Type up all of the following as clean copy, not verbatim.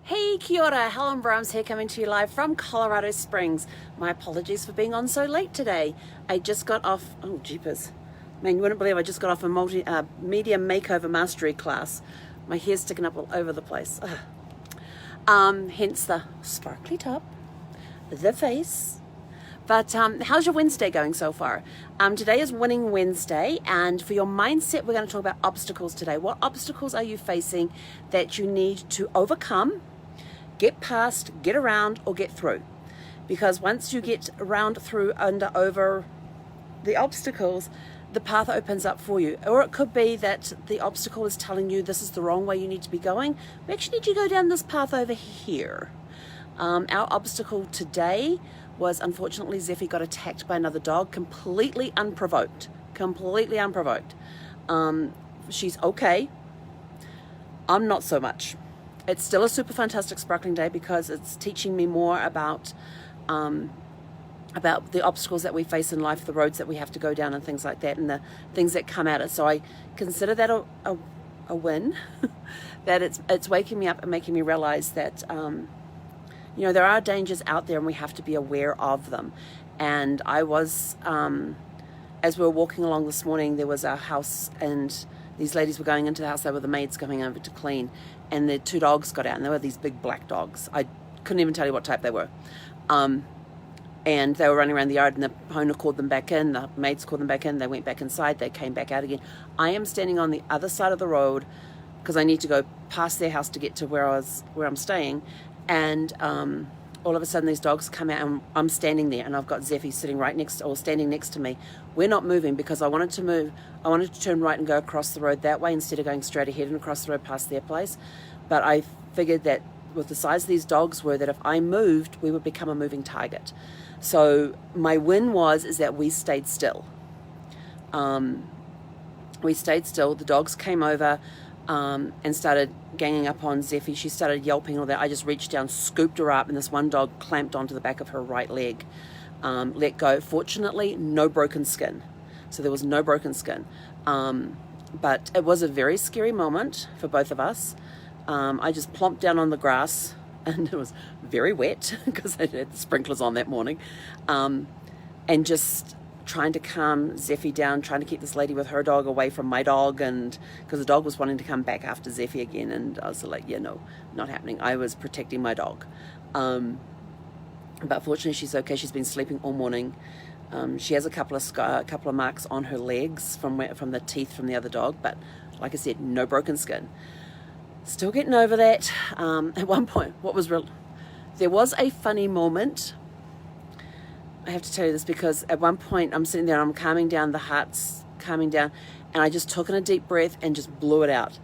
Hey, kia ora, Helen Brahms here, coming to you live from Colorado Springs. My apologies for being on so late today. I just got off, oh jeepers. Man, you wouldn't believe I just got off a media makeover mastery class. My hair's sticking up all over the place. Hence the sparkly top, the face. But how's your Wednesday going so far? Today is Winning Wednesday, and for your mindset, we're going to talk about obstacles today. What obstacles are you facing that you need to overcome, get past, get around, or get through? Because once you get around, through, under, over the obstacles, the path opens up for you. Or it could be that the obstacle is telling you this is the wrong way you need to be going. We actually need you to go down this path over here. Our obstacle today was, unfortunately, Zeffy got attacked by another dog, completely unprovoked. She's okay. I'm not so much. It's still a super fantastic sparkling day because it's teaching me more about the obstacles that we face in life, the roads that we have to go down and things like that, and the things that come at us. So I consider that a win, that it's waking me up and making me realize that there are dangers out there and we have to be aware of them. And I was, as we were walking along this morning, there was a house and these ladies were going into the house. They were the maids coming over to clean, and the two dogs got out, and they were these big black dogs. I couldn't even tell you what type they were. And they were running around the yard, and the owner called them back in. The maids called them back in. They went back inside. They came back out again. I am standing on the other side of the road because I need to go past their house to get to where I'm staying. And all of a sudden these dogs come out, and I'm standing there, and I've got Zeffy standing next to me. We're not moving because I wanted to move. I wanted to turn right and go across the road that way instead of going straight ahead and across the road past their place. But I figured that with the size of these dogs were, that if I moved, we would become a moving target. So my win is that we stayed still. We stayed still. The dogs came over and started ganging up on Zeffy. She started yelping and all that. I just reached down, scooped her up, and this one dog clamped onto the back of her right leg. Let go. Fortunately, no broken skin. So there was no broken skin. But it was a very scary moment for both of us. I just plomped down on the grass, and it was very wet because I had sprinklers on that morning. And just trying to calm Zeffy down, trying to keep this lady with her dog away from my dog, and because the dog was wanting to come back after Zeffy again, and I was like, yeah, no, not happening. I was protecting my dog. But fortunately, she's okay. She's been sleeping all morning. She has a couple of marks on her legs from the teeth from the other dog, but like I said, no broken skin. Still getting over that. At one point, there was a funny moment. I have to tell you this because at one point I'm sitting there and I'm calming down, the heart's calming down, and I just took in a deep breath and just blew it out.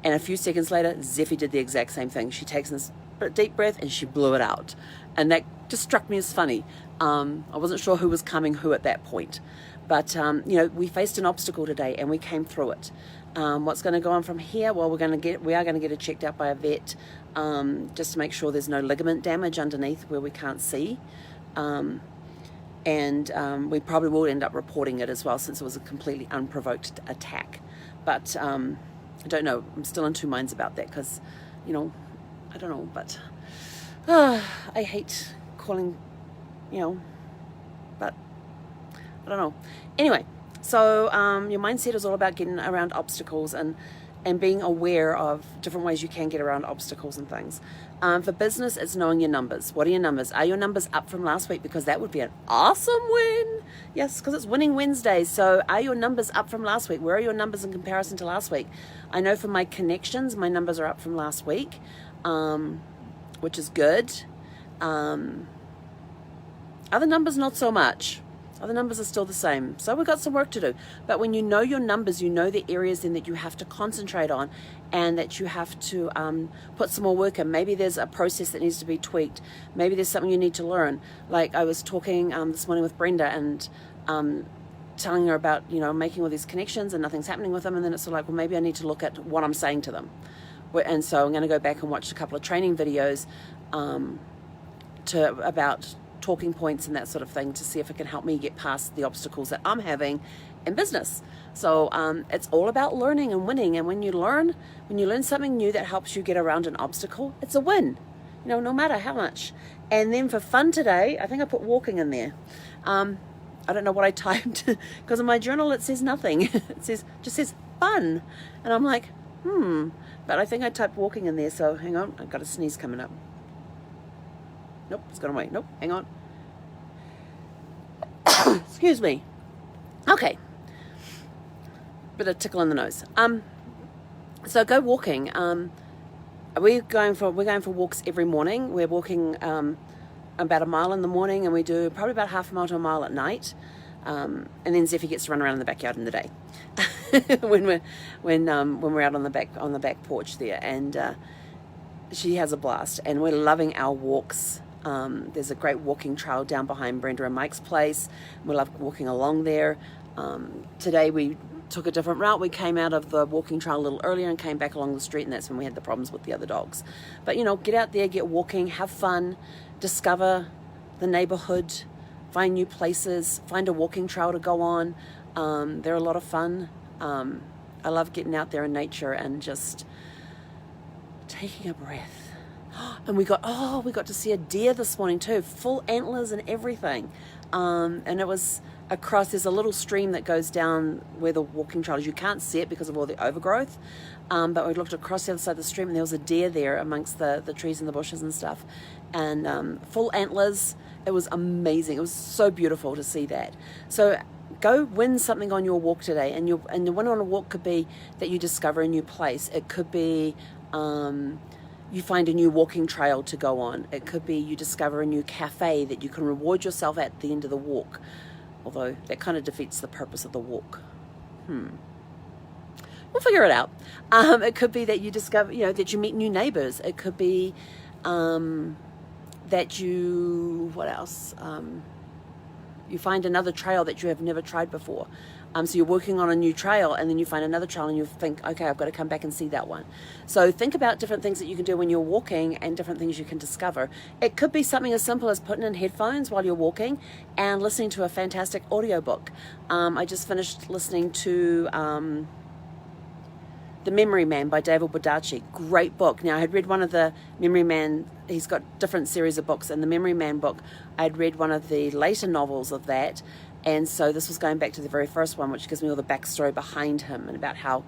And a few seconds later, Zeffy did the exact same thing. She takes this deep breath and she blew it out. And that just struck me as funny. I wasn't sure who was coming who at that point. But, we faced an obstacle today and we came through it. What's going to go on from here? Well, we are going to get it checked out by a vet just to make sure there's no ligament damage underneath where we can't see. And we probably will end up reporting it as well, since it was a completely unprovoked attack. But I don't know. I'm still in two minds about that because, I don't know. But I hate calling, but I don't know. Anyway, so your mindset is all about getting around obstacles and being aware of different ways you can get around obstacles and things. For business, it's knowing your numbers. What are your numbers? Are your numbers up from last week? Because that would be an awesome win. Yes, because it's Winning Wednesday. So are your numbers up from last week? Where are your numbers in comparison to last week? I know for my connections, my numbers are up from last week, which is good. Other numbers, not so much. Other numbers are still the same. So we've got some work to do. But when you know your numbers, you know the areas then that you have to concentrate on and that you have to put some more work in. Maybe there's a process that needs to be tweaked. Maybe there's something you need to learn. Like I was talking this morning with Brenda and telling her about, making all these connections and nothing's happening with them. And then it's sort of like, well, maybe I need to look at what I'm saying to them. And so I'm going to go back and watch a couple of training videos about talking points and that sort of thing to see if it can help me get past the obstacles that I'm having in business. So it's all about learning and winning. And when you learn something new that helps you get around an obstacle, it's a win. no matter how much. And then for fun today, I think I put walking in there. I don't know what I typed because in my journal it says nothing. It just says fun, and I'm like, but I think I typed walking in there. So hang on, I've got a sneeze coming up. Nope, it's gone away. Nope, hang on. Excuse me. Okay, bit of tickle in the nose. So go walking. We're going for walks every morning. We're walking about a mile in the morning, and we do probably about half a mile to a mile at night. And then Zephy gets to run around in the backyard in the day when we're out on the back porch there, and she has a blast. And we're loving our walks. There's a great walking trail down behind Brenda and Mike's place. We love walking along there. Today we took a different route. We came out of the walking trail a little earlier and came back along the street, and that's when we had the problems with the other dogs. But get out there, get walking, have fun, discover the neighborhood, find new places, find a walking trail to go on. They're a lot of fun. I love getting out there in nature and just taking a breath. And we got to see a deer this morning too, full antlers and everything. And it was across, there's a little stream that goes down where the walking trail is. You can't see it because of all the overgrowth, but we looked across the other side of the stream, and there was a deer there amongst the trees and the bushes and stuff, and full antlers. It was amazing. It was so beautiful to see that. So go win something on your walk today, and the win on a walk could be that you discover a new place. It could be you find a new walking trail to go on. It could be you discover a new cafe that you can reward yourself at the end of the walk. Although that kind of defeats the purpose of the walk. We'll figure it out. It could be that you discover, that you meet new neighbors. It could be that you, what else? You find another trail that you have never tried before. So you're working on a new trail, and then you find another trail and you think, okay, I've got to come back and see that one. So think about different things that you can do when you're walking and different things you can discover. It could be something as simple as putting in headphones while you're walking and listening to a fantastic audiobook. I just finished listening to The Memory Man by David Baldacci. Great book. Now, I had read one of the Memory Man, he's got different series of books. In the Memory Man book, I had read one of the later novels of that. And so this was going back to the very first one, which gives me all the backstory behind him and about how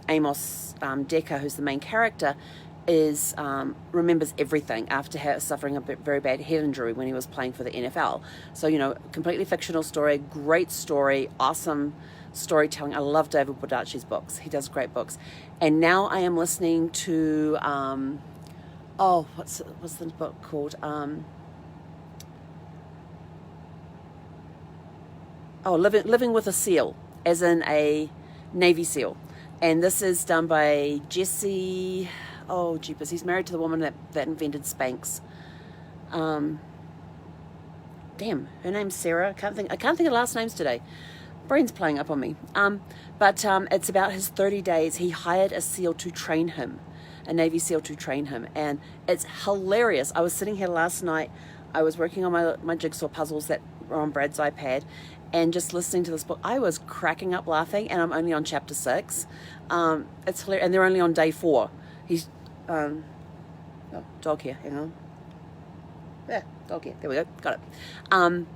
Amos Decker, who's the main character, remembers everything after suffering a very bad head injury when he was playing for the NFL. So, completely fictional story, great story, awesome storytelling. I love David Baldacci's books. He does great books. And now I am listening to, what's the book called? Living with a Seal, as in a Navy SEAL. And this is done by Jesse, jeepers, he's married to the woman that invented Spanx. Her name's Sarah. I can't think of last names today. Brain's playing up on me. But it's about his 30 days. He hired a SEAL to train him, a Navy SEAL to train him. And it's hilarious. I was sitting here last night. I was working on my jigsaw puzzles that were on Brad's iPad, and just listening to this book, I was cracking up laughing, and I'm only on chapter 6. It's hilarious, and they're only on day 4. He's, dog here, hang on. Yeah, dog here, there we go, got it. And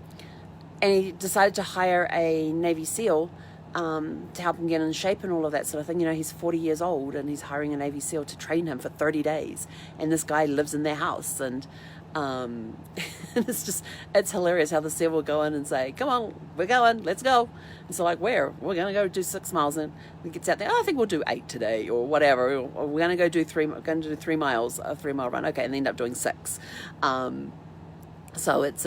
he decided to hire a Navy SEAL to help him get in shape and all of that sort of thing. He's 40 years old, and he's hiring a Navy SEAL to train him for 30 days. And this guy lives in their house, and it's hilarious how the SEAL will go in and say, come on, we're going, let's go. And so like, where? We're going to go do 6 miles. And he gets out there, I think we'll do 8 today or whatever. Or we're going to go do 3 miles, a 3-mile run. Okay. And they end up doing 6. So it's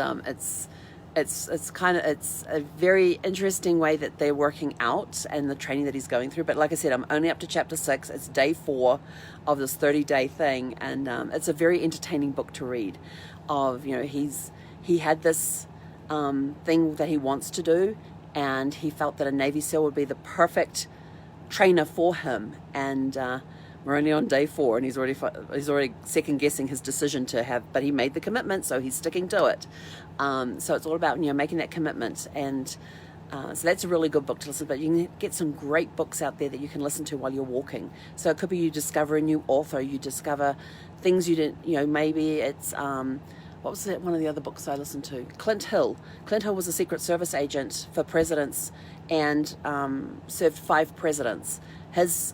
a very interesting way that they're working out and the training that he's going through. But like I said, I'm only up to chapter 6. It's day 4 of this 30-day thing, and it's a very entertaining book to read. He had this thing that he wants to do, and he felt that a Navy SEAL would be the perfect trainer for him. And we're only on day 4, and he's already second guessing his decision to have, but he made the commitment, so he's sticking to it. So it's all about making that commitment, and So that's a really good book to listen to, but you can get some great books out there that you can listen to while you're walking. So it could be you discover a new author, you discover things you didn't, maybe it's, what was that, one of the other books I listened to? Clint Hill. Clint Hill was a Secret Service agent for presidents and served 5 presidents. His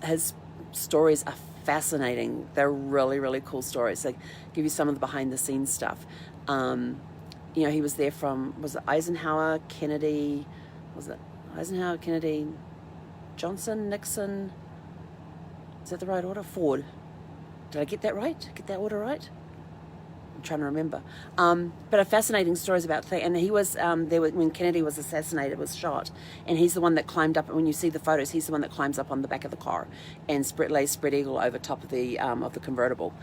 stories are fascinating. They're really, really cool stories. They give you some of the behind the scenes stuff. He was there from, was it Eisenhower, Kennedy, Johnson, Nixon? Is that the right order? Ford. Did I get that right? Get that order right? I'm trying to remember. But a fascinating stories about things. And he was there when Kennedy was assassinated, was shot, and he's the one that climbed up. When you see the photos, he's the one that climbs up on the back of the car and lays spread eagle over top of the convertible.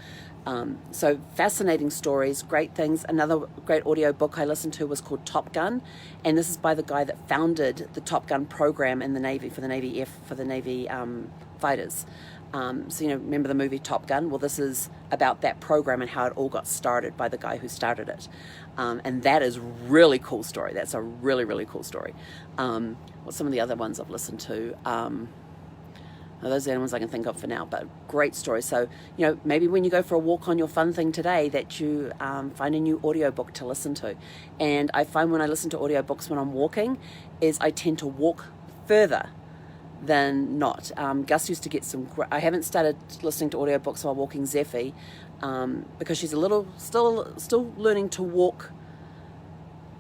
So fascinating stories, great things. Another great audio book I listened to was called Top Gun, and this is by the guy that founded the Top Gun program in the Navy for the Navy fighters. So remember the movie Top Gun? Well, this is about that program and how it all got started by the guy who started it, and that is really cool story. That's a really, really cool story. What's some of the other ones I've listened to? Those are the only ones I can think of for now, but great story. So, maybe when you go for a walk on your fun thing today that you find a new audiobook to listen to. And I find when I listen to audiobooks when I'm walking is I tend to walk further than not. Gus used to get I haven't started listening to audiobooks while walking Zephy because she's a little, still learning to walk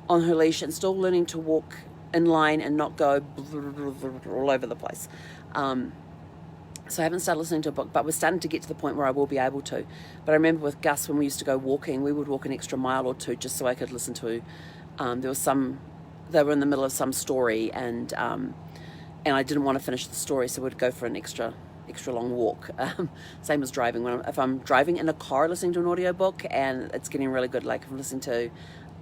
on her leash and still learning to walk in line and not go all over the place. So I haven't started listening to a book, but we're starting to get to the point where I will be able to. But I remember with Gus, when we used to go walking, we would walk an extra mile or two just so I could listen to, they were in the middle of some story and I didn't want to finish the story, so we'd go for an extra long walk. Same as driving. If I'm driving in a car listening to an audiobook and it's getting really good, like if I'm listening to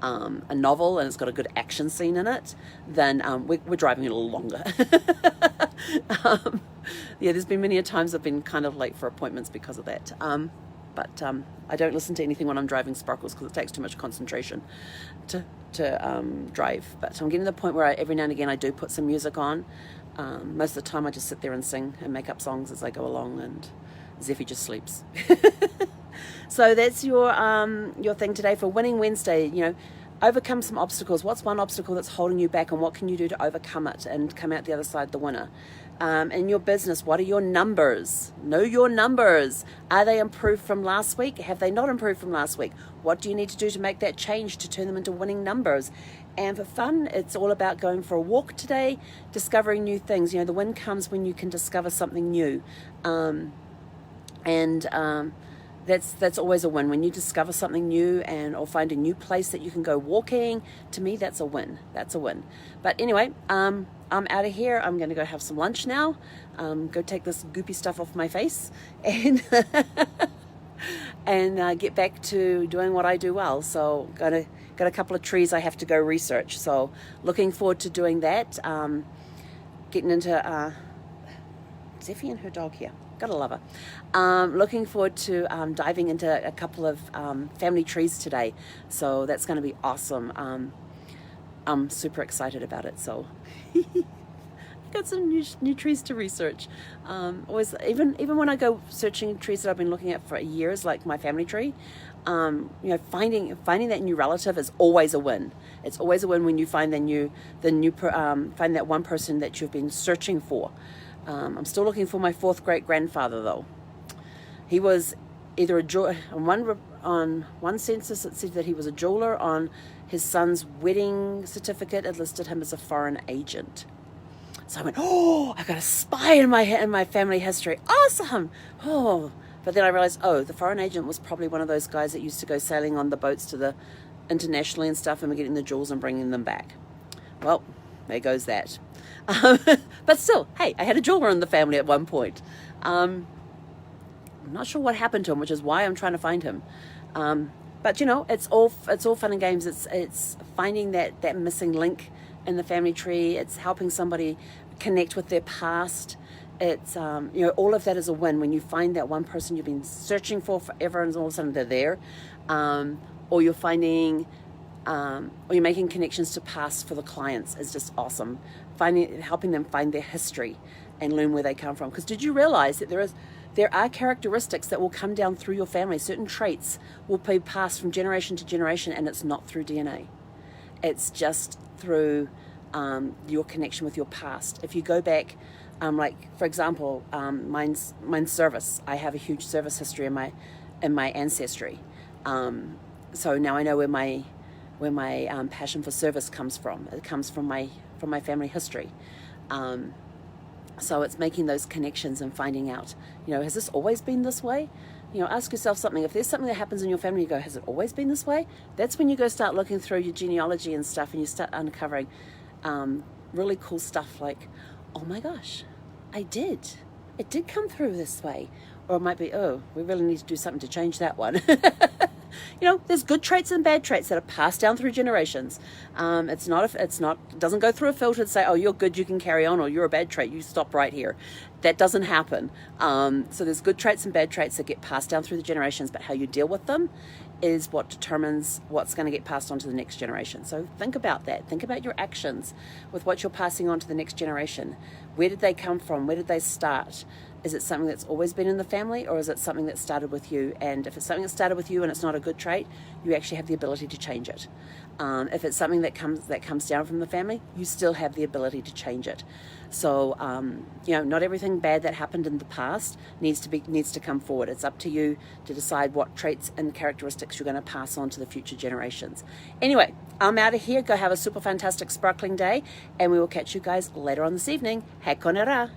a novel and it's got a good action scene in it, then we're driving a little longer. There's been many a times I've been kind of late for appointments because of that. But I don't listen to anything when I'm driving Sparkles because it takes too much concentration to drive. But I'm getting to the point where every now and again I do put some music on. Most of the time I just sit there and sing and make up songs as I go along, and Zephy just sleeps. So that's your thing today for Winning Wednesday. Overcome some obstacles. What's one obstacle that's holding you back, and what can you do to overcome it and come out the other side the winner? In your business, what are your numbers? Know your numbers. Are they improved from last week? Have they not improved from last week? What do you need to do to make that change to turn them into winning numbers? And for fun, it's all about going for a walk today, discovering new things. The win comes when you can discover something new. That's always a win. When you discover something new or find a new place that you can go walking, to me, that's a win. That's a win. But anyway, I'm out of here. I'm going to go have some lunch now. Go take this goopy stuff off my face and get back to doing what I do well. So got a couple of trees I have to go research. So looking forward to doing that. Getting into Zephy and her dog here. Gotta love her. Looking forward to diving into a couple of family trees today. So that's going to be awesome. I'm super excited about it. So I've got some new trees to research. Always, even when I go searching trees that I've been looking at for years, like my family tree, finding that new relative is always a win. It's always a win when you find find that one person that you've been searching for. I'm still looking for my 4th great grandfather though. He was either a jeweler. On one census it said that he was a jeweler. On his son's wedding certificate it listed him as a foreign agent. So I went, I've got a spy in my family history. Awesome. But then I realized, the foreign agent was probably one of those guys that used to go sailing on the boats to the internationally and stuff and were getting the jewels and bringing them back. Well, there goes that. But still, hey, I had a jeweler in the family at one point. I'm not sure what happened to him, which is why I'm trying to find him. But it's all fun and games. It's finding that missing link in the family tree. It's helping somebody connect with their past. It's all of that is a win when you find that one person you've been searching for forever, and all of a sudden they're there. Or you're finding or you're making connections to past for the clients is just awesome. Helping them find their history and learn where they come from. Because did you realize that there are characteristics that will come down through your family? Certain traits will be passed from generation to generation, and it's not through DNA. It's just through your connection with your past. If you go back, like for example, mine's service. I have a huge service history in my ancestry. So now I know where my passion for service comes from. It comes from my family history. So it's making those connections and finding out, has this always been this way? Ask yourself something. If there's something that happens in your family, you go, has it always been this way? That's when you go start looking through your genealogy and stuff, and you start uncovering really cool stuff like, oh my gosh, it did come through this way. Or it might be, oh, we really need to do something to change that one. There's good traits and bad traits that are passed down through generations. It doesn't go through a filter to say, oh, you're good, you can carry on, or you're a bad trait, you stop right here. That doesn't happen. So there's good traits and bad traits that get passed down through the generations, but how you deal with them is what determines what's going to get passed on to the next generation. So think about that. Think about your actions with what you're passing on to the next generation. Where did they come from? Where did they start? Is it something that's always been in the family, or is it something that started with you? And if it's something that started with you and it's not a good trait, you actually have the ability to change it. If it's something that comes down from the family, you still have the ability to change it. So, not everything bad that happened in the past needs to come forward. It's up to you to decide what traits and characteristics you're going to pass on to the future generations. Anyway, I'm out of here. Go have a super fantastic sparkling day, and we will catch you guys later on this evening. He konera.